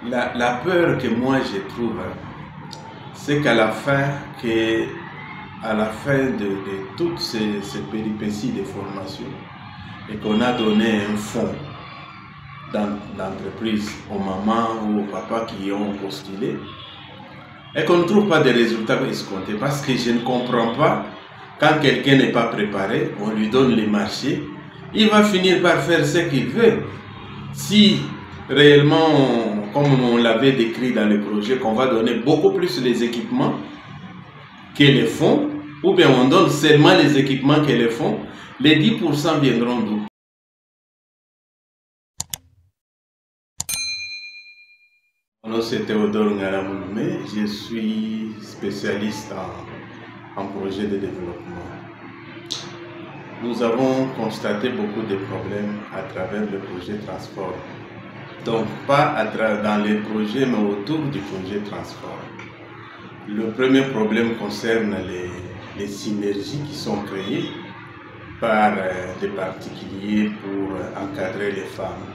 La peur que moi je trouve, c'est qu'à la fin, de toutes ces péripéties de formation, et qu'on a donné un fonds d'entreprise aux mamans ou aux papas qui ont postulé, et qu'on ne trouve pas de résultats escomptés, parce que je ne comprends pas, quand quelqu'un n'est pas préparé, on lui donne les marchés, il va finir par faire ce qu'il veut. Si réellement, comme on l'avait décrit dans le projet, qu'on va donner beaucoup plus les équipements que les fonds, ou bien on donne seulement les équipements que les fonds, les 10% viendront d'où? Mon nom c'est Théodore Ngaramouloumé, je suis spécialiste en projet de développement. Nous avons constaté beaucoup de problèmes à travers le projet Transform. Donc pas dans les projets, mais autour du projet Transform. Le premier problème concerne les synergies qui sont créées par des particuliers pour encadrer les femmes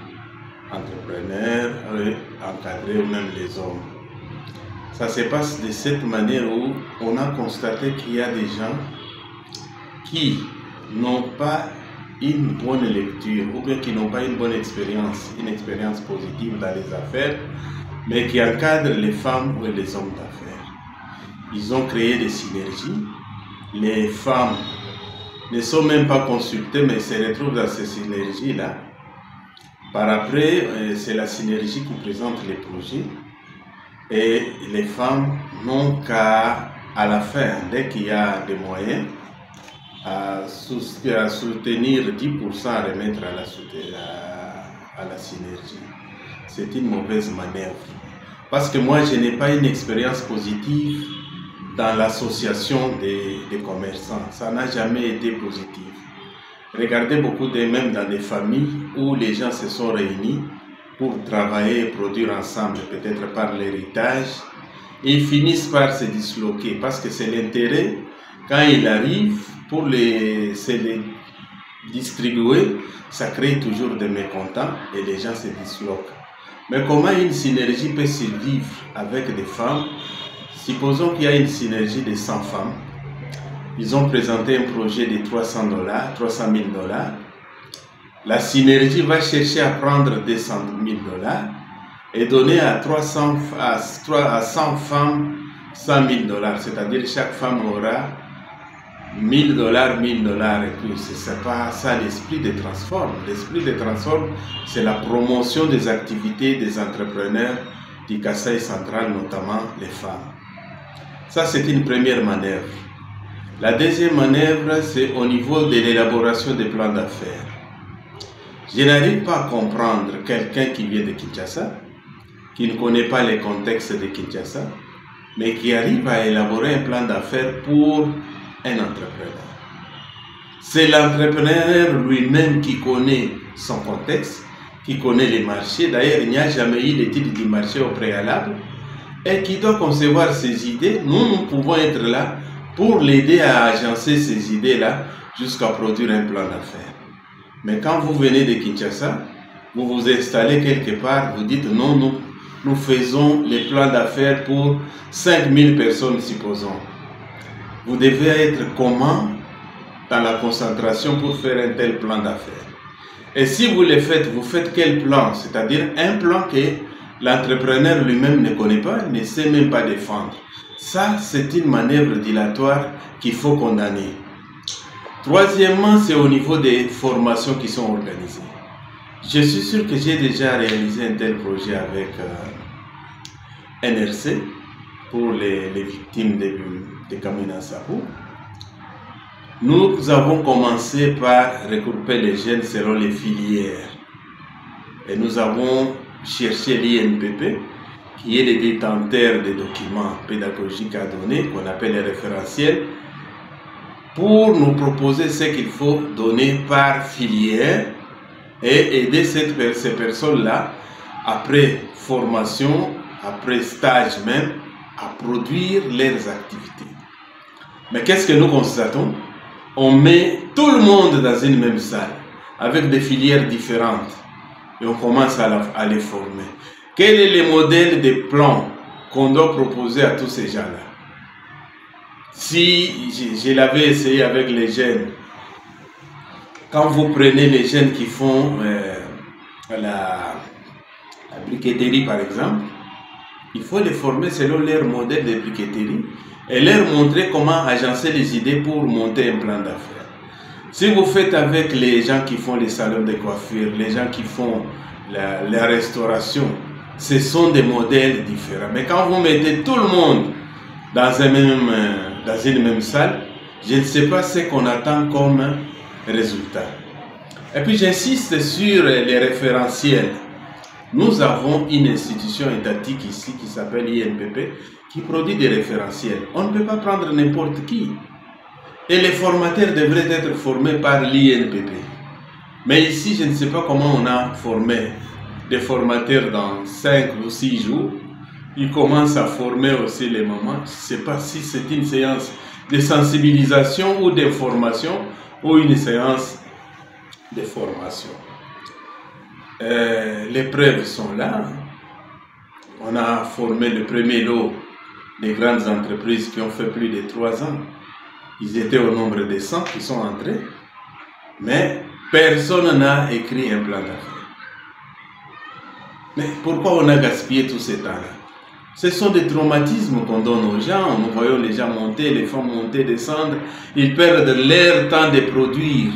entrepreneurs, encadrer même les hommes. Ça se passe de cette manière où on a constaté qu'il y a des gens qui n'ont pas une bonne lecture ou bien qui n'ont pas une bonne expérience, une expérience positive dans les affaires, mais qui encadrent les femmes ou les hommes d'affaires. Ils ont créé des synergies. Les femmes ne sont même pas consultées, mais se retrouvent dans ces synergies-là. Par après, c'est la synergie qui présente les projets. Et les femmes n'ont qu'à la fin, dès qu'il y a des moyens, à soutenir 10%, à remettre à la synergie. C'est une mauvaise manœuvre. Parce que moi, je n'ai pas une expérience positive dans l'association des commerçants. Ça n'a jamais été positif. Regardez beaucoup même dans des familles où les gens se sont réunis pour travailler et produire ensemble, peut-être par l'héritage, et ils finissent par se disloquer parce que c'est l'intérêt, quand il arrive, pour se les distribuer, ça crée toujours des mécontents et les gens se disloquent. Mais comment une synergie peut survivre avec des femmes? Supposons qu'il y a une synergie de 100 femmes. Ils ont présenté un projet de 300 000 $. La synergie va chercher à prendre 200 000 $ et donner à 100 femmes 100 000 $. C'est-à-dire chaque femme aura 1000 $, 1000 $ et tout. C'est pas ça l'esprit de Transform. L'esprit de Transform, c'est la promotion des activités des entrepreneurs du Kasaï central, notamment les femmes. Ça, c'est une première manœuvre. La deuxième manœuvre, c'est au niveau de l'élaboration des plans d'affaires. Je n'arrive pas à comprendre quelqu'un qui vient de Kinshasa, qui ne connaît pas les contextes de Kinshasa, mais qui arrive à élaborer un plan d'affaires pour un entrepreneur. C'est l'entrepreneur lui-même qui connaît son contexte, qui connaît les marchés. D'ailleurs, il n'y a jamais eu d'étude du marché au préalable, et qui doit concevoir ses idées. Nous pouvons être là pour l'aider à agencer ces idées-là jusqu'à produire un plan d'affaires. Mais quand vous venez de Kinshasa, vous vous installez quelque part, vous dites non, nous faisons les plans d'affaires pour 5000 personnes, supposons. Vous devez être comment dans la concentration pour faire un tel plan d'affaires. Et si vous le faites, vous faites quel plan? C'est-à-dire un plan que l'entrepreneur lui-même ne connaît pas, ne sait même pas défendre. Ça, c'est une manœuvre dilatoire qu'il faut condamner. Troisièmement, c'est au niveau des formations qui sont organisées. Je suis sûr que j'ai déjà réalisé un tel projet avec NRC pour les victimes de Kamina Sapu. Nous avons commencé par regrouper les jeunes selon les filières. Et nous avons cherché l'INPP, qui est le détenteur des documents pédagogiques à donner, qu'on appelle les référentiels, pour nous proposer ce qu'il faut donner par filière et aider ces personnes-là, après formation, après stage même, à produire leurs activités. Mais qu'est-ce que nous constatons? On met tout le monde dans une même salle, avec des filières différentes, et on commence à les former. Quel est le modèle de plan qu'on doit proposer à tous ces gens-là? Si je l'avais essayé avec les jeunes, quand vous prenez les jeunes qui font la briqueterie par exemple, il faut les former selon leur modèle de briqueterie et leur montrer comment agencer les idées pour monter un plan d'affaires. Si vous faites avec les gens qui font les salons de coiffure, les gens qui font la restauration, ce sont des modèles différents. Mais quand vous mettez tout le monde dans une même salle, je ne sais pas ce qu'on attend comme résultat. Et puis j'insiste sur les référentiels. Nous avons une institution étatique ici qui s'appelle INPP qui produit des référentiels. On ne peut pas prendre n'importe qui. Et les formateurs devraient être formés par l'INPP. Mais ici, je ne sais pas comment on a formé des formateurs dans 5 ou 6 jours. Ils commencent à former aussi les mamans. Je ne sais pas si c'est une séance de sensibilisation ou d'information ou une séance de formation. Les preuves sont là. On a formé le premier lot des grandes entreprises qui ont fait plus de 3 ans. Ils étaient au nombre de 100 qui sont entrés. Mais personne n'a écrit un plan d'affaires. Mais pourquoi on a gaspillé tout ce temps-là? Ce sont des traumatismes qu'on donne aux gens. Nous voyons les gens monter, les femmes monter, descendre. Ils perdent leur temps de produire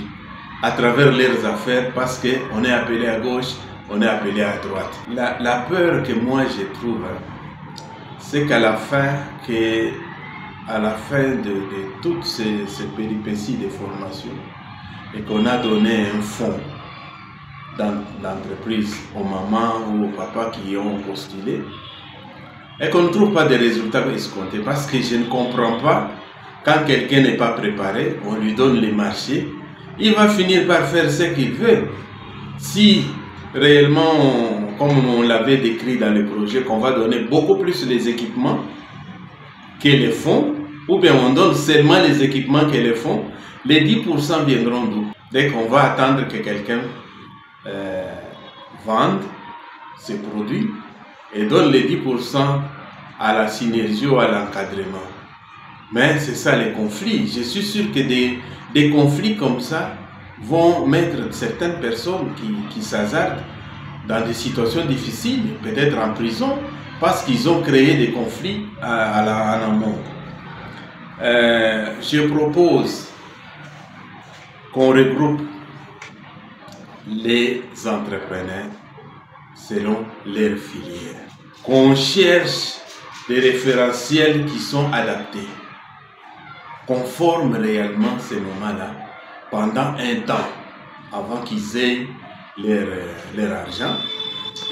à travers leurs affaires parce qu'on est appelé à gauche, on est appelé à droite. La peur que moi je trouve, c'est qu'à la fin, de toutes ces péripéties de formation, et qu'on a donné un fonds dans l'entreprise aux mamans ou aux papas qui ont postulé, et qu'on ne trouve pas de résultats escomptés, parce que je ne comprends pas, quand quelqu'un n'est pas préparé, on lui donne les marchés, il va finir par faire ce qu'il veut. Si réellement, comme on l'avait décrit dans le projet, qu'on va donner beaucoup plus les équipements que les fonds, ou bien on donne seulement les équipements que les fonds, les 10% viendront d'où? Dès qu'on va attendre que quelqu'un vende ses produits et donne les 10% à la synergie ou à l'encadrement. Mais c'est ça les conflits. Je suis sûr que des conflits comme ça vont mettre certaines personnes qui s'hasardent dans des situations difficiles, peut-être en prison, parce qu'ils ont créé des conflits en amont. Je propose qu'on regroupe les entrepreneurs selon leur filière, qu'on cherche des référentiels qui sont adaptés, qu'on forme réellement ces moments-là pendant un temps avant qu'ils aient leur argent,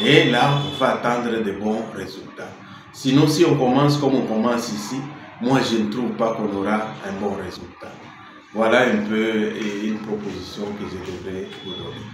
et là on va attendre de bons résultats. Sinon, si on commence comme on commence ici, moi je ne trouve pas qu'on aura un bon résultat. Voilà un peu une proposition que je devrais vous donner.